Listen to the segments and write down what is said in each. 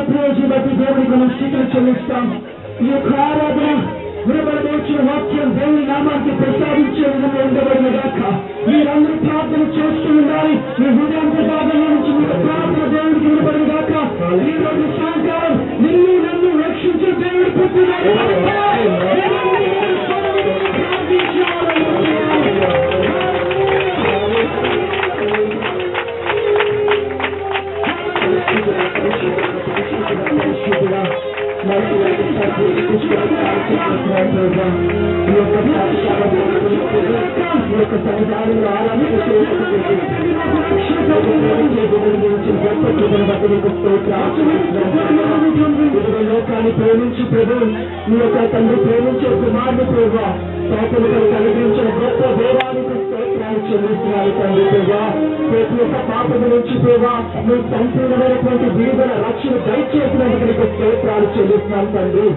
ప్రయోజనం బట్టి దేవునికి మనం స్థితులు చెల్లిస్తాం. ఈ యొక్క ఆరాధన వినబడవచ్చిన వాక్యం దేవుని నామానికి ప్రసాదించే విధంగా ఉండబడిన గాక. మీరందరూ ప్రార్థన చేస్తూ ఉండాలి. మీ హృదయంతో భాగంలో నుంచి మీరు ప్రార్థన దేవుడికి వినబడిన గాక. ఈ రోజు సాయంకాలం నిన్ను నన్ను రక్షించే దేవుడు పుట్టినాడు. లోకాన్ని ప్రేమించి ప్రభు నీ యొక్క తండ్రి ప్రేమించే కుమారుడు ప్రభు పాపములను కలిగించిన గొప్ప దేవానికి స్తోత్రాలు చెల్లిస్తున్నారు తండ్రి ప్రభా. ప్రతి ఒక్క పాపము నుంచి ప్రభా నువ్వు సంపూర్ణమైనటువంటి విడుదల రక్షణ దయచేసినందుకు నీకు స్తోత్రాలు చెల్లిస్తున్నాను తండ్రి.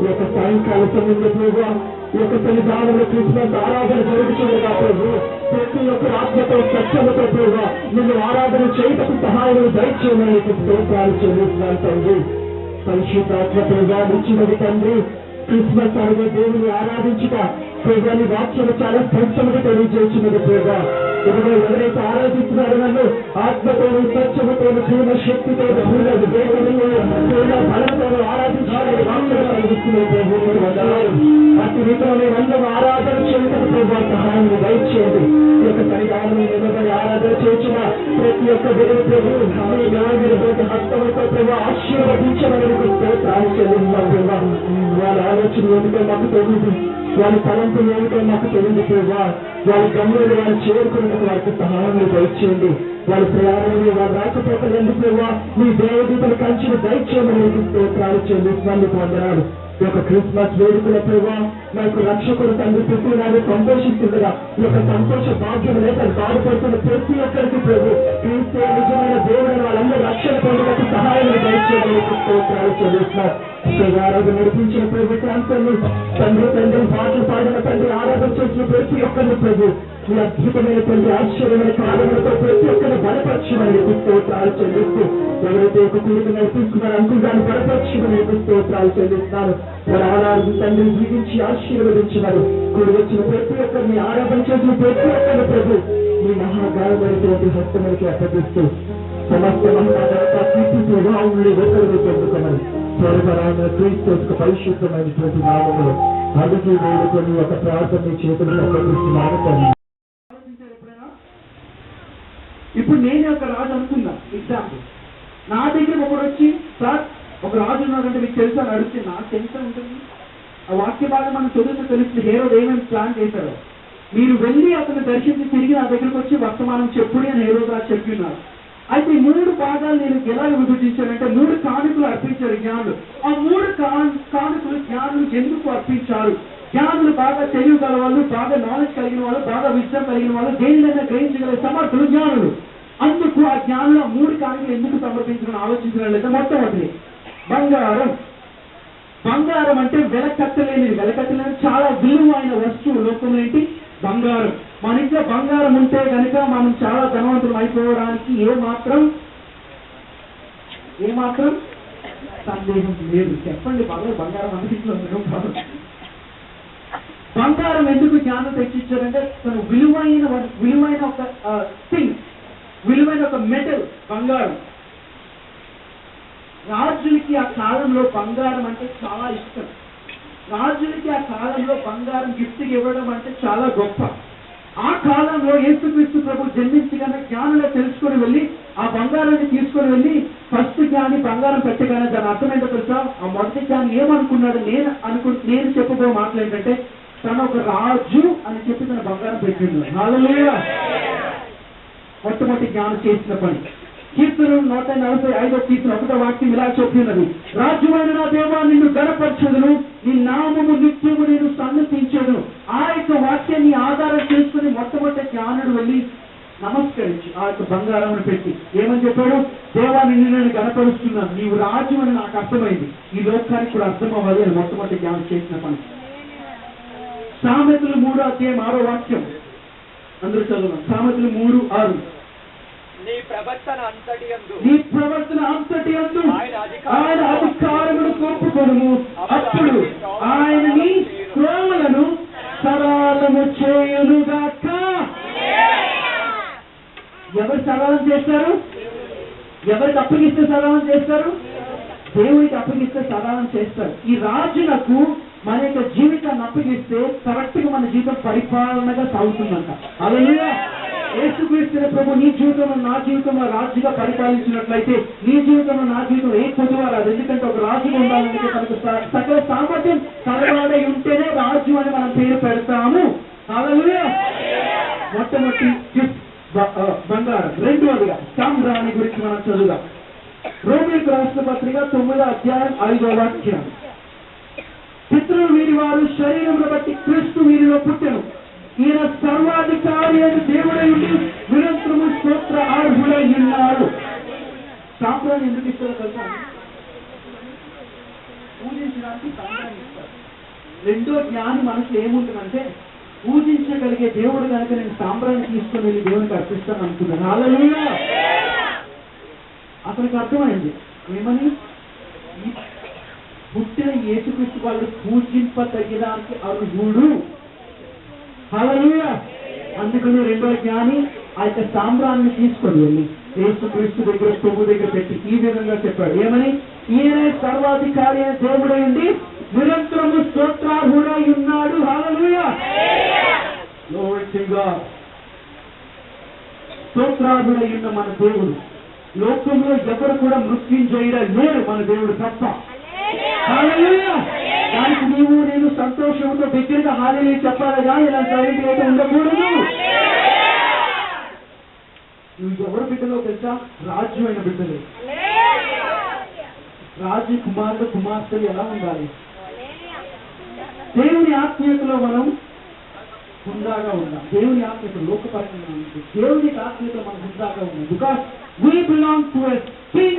ఈ యొక్క సాయంకాల సమయంలో ప్రభా ఈ యొక్క సన్నిధానంలో క్రిస్మస్ ఆరాధన జరుగుతుండగా ప్రభు ప్రతి ఒక్క ఆత్మతో సత్యముతో ప్రభా నిన్ను ఆరాధన చేయటకు సహాయం దయచేయమని నీకు స్తోత్రాలు చెల్లిస్తున్నాను తండ్రి. పరిశుద్ధాత్మ ప్రభా నిచ్చినది తండ్రి. క్రిస్మస్ అనే దేవుని ఆరాధించుట ప్రభాని వాక్యము చాలా స్పష్టంగా తెలియజేస్తున్నది ప్రభా. ఎవరైతే ఆరాధిస్తున్నారో నన్ను ఆత్మతోను సత్యముతోను పూర్ణ శక్తితోను పూర్ణ వివేకముతో పూర్ణ బలంతోను ఆరాధించాలని వాక్యం కలిగిస్తున్న ప్రభు అతి రీతిలో అందరూ ఆరాధన చేయటం ప్రభా సహాయం దయచేయండి. ఈ యొక్క సన్నిధానం నిలబడి ఆరాధన చేసిన ప్రతి ఒక్క దేవుడు ప్రభు హస్తముతో ప్రభు ఆశీర్వదించమని స్తోత్రాలు చెల్లిస్తున్నాం ప్రభా. వాళ్ళ ఆలోచన ఏమిటో మాకు తెలియదు, వాళ్ళ తలంపు ఏమిటో మాకు తెలియదు ప్రభా. వాళ్ళ గమ్యాన్ని వాళ్ళు చేరుకునేందుకు వారికి సహాయం దయచేయండి. వాళ్ళ ప్రయాణంలో వారు రాకపోకలు ఎందుకు ప్రభా మీ దేవదూతల కంచెను దయచేయమని స్తోత్రాలు చెల్లిస్తున్నందుకు వందనాలు. ఈ యొక్క క్రిస్మస్ వేడుకల ప్రభా నాకు రక్షకుడు తండ్రి పుట్టినాడు సంతోషిస్తుండగా ఈ యొక్క సంతోష భాగ్యం లేక బాధపడుతున్న ప్రతి ఒక్కరికి ప్రభు క్రీస్తు నిజమైన దేవుడైన వాళ్ళందరూ రక్షణ పొందడానికి సహాయం దయచేయమని స్తోత్రాలు చెల్లిస్తున్నారు. ఆరాధన నడిపించిన ప్రభు ప్రాంతాన్ని తండ్రి పాటలు పాడిన తండ్రి ఆరాధన చేసిన ప్రతి ఒక్కరిని ప్రభు ఈ అద్భుతమైనటువంటి ఆశ్చర్యమైన కాలంలో ప్రతి ఒక్కరిని బలపరచమని స్తోత్రాలు చెల్లిస్తూ ఎవరైతే ఒక కూడిక నడిపిస్తున్నారు అనుకుంటాను బలపరచమని స్తోత్రాలు చెల్లిస్తున్నారు. వారి ఆరాధన తండ్రి జీవించి ఆశీర్వదించినారు. కూడి వచ్చిన ప్రతి ఒక్కరిని ఆరాధన చేసిన ప్రతి ఒక్కరిని ప్రభు మీ మహాగాయమైనటువంటి హస్తములకి అప్పగిస్తూ సమస్త మహాగాయని ఒకరిని పొందుతామని త్వరగా క్రీస్తు పరిశుద్ధమైనటువంటి నామములో అడుగు వేడుకొని ఒక ప్రార్థన చేతులను అప్పగిస్తున్నాను తండ్రి. ఇప్పుడు నేను ఒక రాజు అనుకున్నా ఎగ్జాంపుల్ నా దగ్గర ఒకడు వచ్చి సార్ ఒక రాజు ఉన్నాడంటే మీకు తెలుసా అని అడిగితే నాకు తెలుసా ఉంటుంది. ఆ వాక్య భాగం మనం చదువుతూ తెలుస్తుంది హేరోడు ఏమేమి ప్లాన్ చేశారో. మీరు వెళ్ళి అతను దర్శించి తిరిగి నా దగ్గరకు వచ్చి వర్తమానం చెప్పుడి అని హేరోడు రాజు చెప్పినారు. అయితే 3 భాగాలు నేను ఎలా విభజించానంటే 3 కానుకలు అర్పించారు జ్ఞానులు. ఆ 3 కానుకలు జ్ఞానులు ఎందుకు అర్పించారు? జ్ఞానులు బాగా తెలివి గల వాళ్ళు, బాగా నాలెడ్జ్ కలిగిన వాళ్ళు, బాగా విజ్ఞానం కలిగిన వాళ్ళు, దేనినైనా గ్రహించగల సమర్థులు జ్ఞానులు. అందుకు ఆ జ్ఞానులు ఆ 3 కానుకలు ఎందుకు సమర్పించడం ఆలోచించినట్లయితే మొట్టమొదటి బంగారం. బంగారం అంటే వెలకట్టలేని చాలా విలువైన వస్తువు లోకంలో ఏంటి? బంగారం. మన ఇంట్లో బంగారం ఉంటే కనుక మనం చాలా ధనవంతులు అయిపోవడానికి ఏమాత్రం సందేహం లేదు. చెప్పండి బంగారం అందులో బంగారం ఎందుకు జ్ఞానం తెచ్చిచ్చారంటే తను విలువైన ఒక థింగ్, విలువైన ఒక మెటల్ బంగారం. రాజులకి ఆ కాలంలో బంగారం అంటే చాలా ఇష్టం. రాజులకి ఆ కాలంలో బంగారం గిఫ్ట్ ఇవ్వడం అంటే చాలా గొప్ప. ఆ కాలంలో యేసుక్రీస్తు ప్రభు జన్మించగానే జ్ఞానులు తెలుసుకొని వెళ్ళి ఆ బంగారాన్ని తీసుకొని వెళ్ళి ఫస్ట్ జ్ఞాని బంగారం పెట్టగానే దాని అర్థమైందో తెలుసా? ఆ మొదటి జ్ఞాని ఏమనుకున్నాడు? నేను చెప్పబో మాటలు ఏంటంటే తను ఒక రాజు అని చెప్పి తన బంగారం పెట్టింది. హల్లెలూయా. మొట్టమొదటి జ్ఞానం చేసిన పని. కీర్తన 145వ కీర్తన 1వ వాక్యం ఇలా చెప్పినది, రాజువైన నా దేవా నిన్ను గణపరచెదను, నీ నామము నిత్యము నేను సన్నతించెదను. ఆ యొక్క వాక్యాన్ని ఆధారం చేసుకుని మొట్టమొదటి జ్ఞానుడు వెళ్ళి నమస్కరించి ఆ యొక్క బంగారం పెట్టి ఏమని చెప్పాడు? దేవా నిన్ను నేను గణపరుస్తున్నాను, నీవు రాజు అని నాకు అర్థమైంది, ఈ లోకానికి కూడా అర్థం అవ్వాలి అని మొట్టమొదటి జ్ఞానం చేసిన పని. సామెతలు 3వ అధ్యాయం 6వ వాక్యం అందరూ చదువు. సామెతలు 3:6 నీ ప్రవర్తన అంతటి యందు నీ ప్రవర్తన అంతటి యందు ఆయన ఆయన అధికారమును కోపుకొనుము. అప్పుడు ఆయన నీ త్రోవలను సరళము చేయునుగాక. ఎవరు సరళం చేస్తారు? ఎవరికి అప్పగిస్తే సరళం చేస్తారు? దేవుడికి అప్పగిస్తే సరళం చేస్తారు. ఈ రాజులకు మన యొక్క జీవితాన్ని అప్పగిస్తే కరెక్ట్ గా మన జీవితం పరిపాలనగా సాగుతుందంట. హల్లెలూయా. యేసుక్రీస్తు ప్రభు నీ జీవితంలో నా జీవితంలో రాజుగా పరిపాలించినట్లయితే నీ జీవితంలో నా జీవితంలో ఏ కొద్దిగా రాదు. ఎందుకంటే ఒక రాజుగా ఉండాలంటే మనకు సకల సామర్థ్యం కలవాడై ఉంటేనే రాజు అని మనం పేరు పెడతాము. హల్లెలూయా. మొట్టమొదటి గిఫ్ట్ బంగారం. రెండవదిగా సామ్రాణి గురించి మనం చదువుదాం. రోమీయులకు రాసిన పత్రిక 9వ అధ్యాయం 5వ వాక్యం. పితరులు వీరి వారు శరీరమును బట్టి క్రీస్తు వీరిలో పుట్టెను. ఈయన సర్వాధికారి అని దేవుడై ఉండి నిరంతరము స్తోత్ర అర్హుడై ఉన్నాడు. సాంబ్రాన్ని ఎందుకు ఇస్తారో తెలుసా? పూజించడానికి సాంబ్రాన్ని ఇస్తారు. రెండో జ్ఞాని మనసులో ఏముంటుందంటే పూజించగలిగే దేవుడు కనుక నేను సాంబ్రాన్ని తీసుకొని వెళ్ళి దేవునికి అర్పిస్తాను అనుకున్నాను. హల్లెలూయా. అతనికి అర్థమైంది ఏమని, పుట్టిన యేసుక్రీస్తు వాళ్ళు పూజింపదగినానికి అర్హుడు. హల్లెలూయా. అందుకని రెండో జ్ఞాని ఆ యొక్క సాంబ్రాన్ని తీసుకొని వెళ్ళి యేసుక్రీస్తు దగ్గర ప్రభు దగ్గర పెట్టి ఈ విధంగా చెప్పాడు. ఏమని? ఈయన సర్వాధికారి అయిన దేవుడై ఉండి నిరంతరము స్తోత్రార్హుడై ఉన్నాడు. హల్లెలూయా. Glory to God. స్తోత్రార్హుడై ఉన్న మన దేవుడు లోకంలో ఎవరు కూడా మృత్యుంజయుడు లేరు, మన దేవుడు తప్ప. హల్లెలూయా. దానికి నీవు నేను సంతోషంతో దగ్గరగా హల్లెలూయా చెప్పాలి కానీ ఇలా సైలెంట్ అయితే ఉండకూడదు. నువ్వు ఎవరు బిడ్డలో తెలుసా? రాజు అయిన బిడ్డలు. రాజు కుమారుడు కుమార్తెలు ఎలా ఉండాలి? దేవుని ఆత్మీయతలో మనం హుందాగా ఉండాలి. దేవుని ఆత్మీయత లోకపరంగా ఉంది. దేవుని ఆత్మీయతలో మనం హుందాగా ఉన్నాం. Because we belong to a king,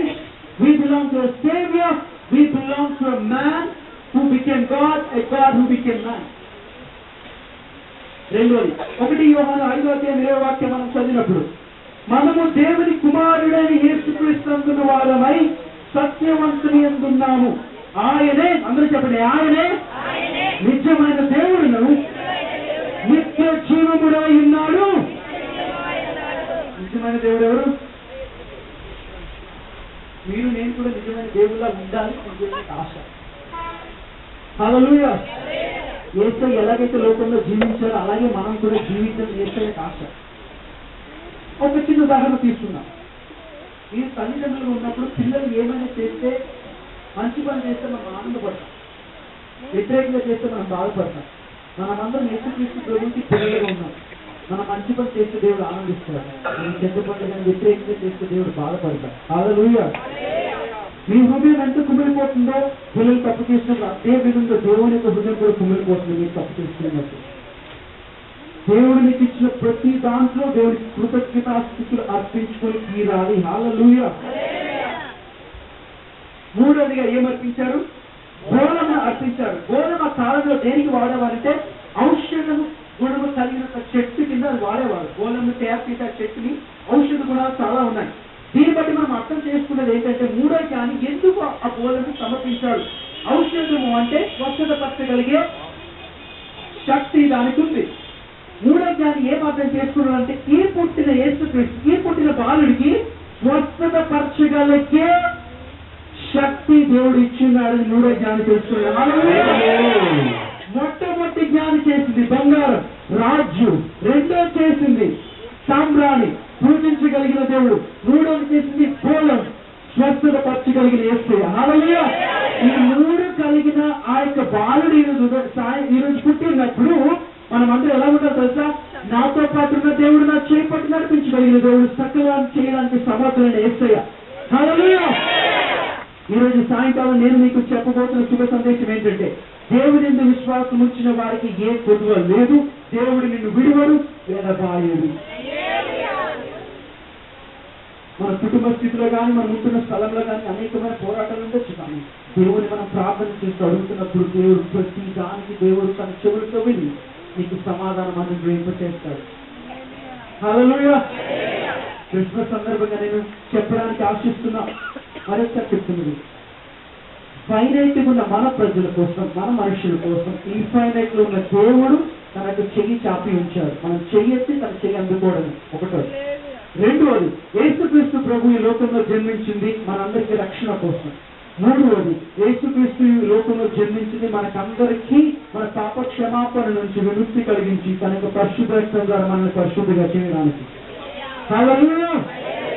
we belong to a savior, we belong to a man who became God, a God who became man. రెండోది 1 యోహాను 5వ అధ్యాయం 20వ వాక్యం మనం చదివినప్పుడు మనము దేవుని కుమారుడైన యేసుక్రీస్తు నందున్న వారమై సత్యవంతుని యందున్నాము. ఆయనే, అందరూ చెప్పండి, ఆయనే నిజమైన దేవుడును నిత్య జీవముడై ఉన్నాడు. నిజమైన దేవుడు ఎవరు? మీరు నేను కూడా నిజమైన దేవుళ్ళ ఉండాలి అని ఆశ. హల్లెలూయా. యేసయ్య ఎలాగైతే లోకంలో జీవించారో అలాగే మనం కూడా జీవించాలి యేసయ్యకి ఆశ. ఒక చిన్న ఉదాహరణ తీసుకున్నాం. ఈ తల్లిదండ్రులు ఉన్నప్పుడు పిల్లలు ఏమైనా చేస్తే మంచి పని చేస్తే మనం ఆనందపడతాం, వ్యతిరేకంగా చేస్తే మనం బాధపడతాం. మనమందరం యేసుక్రీస్తు ప్రభువుకి పిల్లలుగా ఉన్నాం. మనం మంచి పని చేస్తే దేవుడు ఆనందిస్తాడు, మనం చెడ్డ పనులు కానీ వ్యతిరేకంగా చేస్తే దేవుడు బాధపడతాడు. హల్లెలూయా. మీ హృదయం ఎంత కుమిలిపోతుందో పిల్లలు తప్పు చేసినప్పుడు అదే విధంగా దేవుని యొక్క హృదయం కూడా కుమిలిపోతుంది మీరు తప్పు చేస్తున్నట్టు. దేవుడు నీకు ఇచ్చిన ప్రతి దాంట్లో దేవుడికి కృతజ్ఞతాస్తుతులు అర్పించుకొని తీరాలి. హల్లెలూయా. మూడవదిగా ఏమర్పించారు? గోధుమ అర్పించారు. గోధుమ కాలంలో దేనికి వాడేవారంటే ఔషధం గుణము కలిగిన చెట్టు కింద అది వాడేవారు. గోధుమ తయారు చేసే చెట్టుని ఔషధ గుణాలు చాలా ఉన్నాయి. దీన్ని బట్టి మనం అర్థం చేసుకున్నది ఏంటంటే మూడో జ్ఞాని ఎందుకు ఆ గోధుమను సమర్పించాడు? ఔషధము అంటే స్వస్థతపరచగలిగే శక్తి దానికి ఉంది. మూడో జ్ఞాని ఏం అర్థం చేసుకున్నాడంటే ఈ పుట్టిన యేసుక్రీస్తు, ఈ పుట్టిన బాలుడికి స్వస్థతపరచగలిగే శక్తి దేవుడు ఇచ్చిన్నాడని మూడో జ్ఞాని తెలుసుకున్నాడు. మొట్టమొదటి జ్ఞాని చేసింది బంగారం, రాజ్యం. రెండో చేసింది సామ్రాణి, పూజించగలిగిన దేవుడు. మూడోది చేసింది పోలం, స్వస్థతపరచగలిగిన యేసయ్య. హల్లెలూయా. ఈ మూడు కలిగిన ఆ యొక్క బాలుడు ఈరోజు పుట్టినప్పుడు మనం అందరూ ఎలా ఉంటారు తెలుసా? నాతో పాటు ఉన్న దేవుడు నా చేపట్టి నడిపించగలిగిన దేవుడు, చక్కగా చేయడానికి సమర్థులైన యేసయ్య. హల్లెలూయా. ఈరోజు సాయంకాలం నేను మీకు చెప్పబోతున్న శుభ సందేశం ఏంటంటే దేవుడి యందు విశ్వాసం ఉంచిన వారికి ఏ కొదువ లేదు. దేవుడు నిన్ను విడువడు ఎడబాయడు. మన కుటుంబ స్థితిలో కానీ మనం ఉంటున్న స్థలంలో కానీ అనేకమైన పోరాటాలు ఉండొచ్చు. కానీ దేవుడిని మనం ప్రార్థన చేస్తూ అడుగుతున్నప్పుడు దేవుడు ప్రతి దానికి దేవుడు తన చెవులతో విని నీకు సమాధానం అనుగ్రహింపచేస్తాడు. హల్లెలూయా. క్రిస్మస్ సందర్భంగా నేను చెప్పడానికి ఆశిస్తున్నా. మరొకసారి చెప్తున్నది, ఫైనైట్ ఉన్న మన ప్రజల కోసం, మన మనుషుల కోసం ఇన్ఫైనైట్ లో ఉన్న దేవుడు తనకు చెయ్యి చాపి ఉంచాడు. మనం చెయ్యెత్తి తన చెయ్యి అందుకోవడం ఒకటోది. రెండవది, యేసుక్రీస్తు ప్రభు ఈ లోకంలో జన్మించింది మనందరికీ రక్షణ కోసం. మూడవది, యేసుక్రీస్తు ఈ లోకంలో జన్మించింది మనకందరికీ మన పాప క్షమాపణ నుంచి విముక్తి కలిగించి తన యొక్క పరిశుద్ధ రక్తం ద్వారా మనల్ని పరిశుద్ధిగా చేయడానికి. హల్లెలూయా.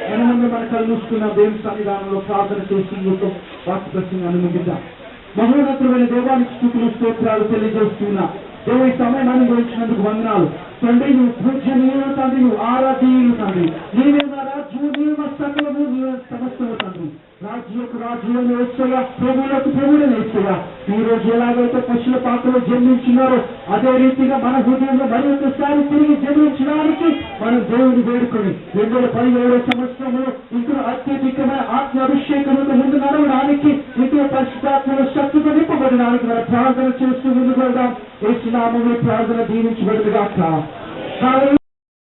మనమందరం మన కళ్ళు మూసుకున్న దేవుని సన్నిధానంలో ప్రార్థన చేసి ఈ యొక్క వాక్య ప్రసంగాన్ని ముగిద్దాం. మహోన్నతమైన దేవానికి స్తుతులు స్తోత్రాలు తెలియజేస్తున్నా. దేవ ఈ సమయాన్ని గురించినందుకు వందనాలు తండ్రి. నువ్వు పూజనీయులు తండ్రి, నువ్వు ఆరాధీయులు తండ్రి. నీవే నా రాజ్యము, నీవు మా సకలము, నీవే సమస్తము తండ్రి. రాజ్యులకు రాజ్యులను వేస్తుగా, ప్రభువులకు ప్రభువులను వేస్తుగా. ఈ రోజు ఎలాగైతే పశువుల పాత్రలో జన్మించినారో అదే రీతిగా మన హృదయంలో మరి ఒకసారి తిరిగి జన్మించడానికి మనం దేవుని వేడుకొని 2017 సంవత్సరంలో ఇంకా అత్యధికమైన ఆత్మ అభిషేకంతో ముందు నడవడానికి, ఇంకా పరిశుద్ధాత్మల శక్తితో నింపబడడానికి మన ప్రార్థన చేస్తూ ముందుకు వెళ్దాం. యేసు నామములో ప్రార్థన దీవించబడుగాక.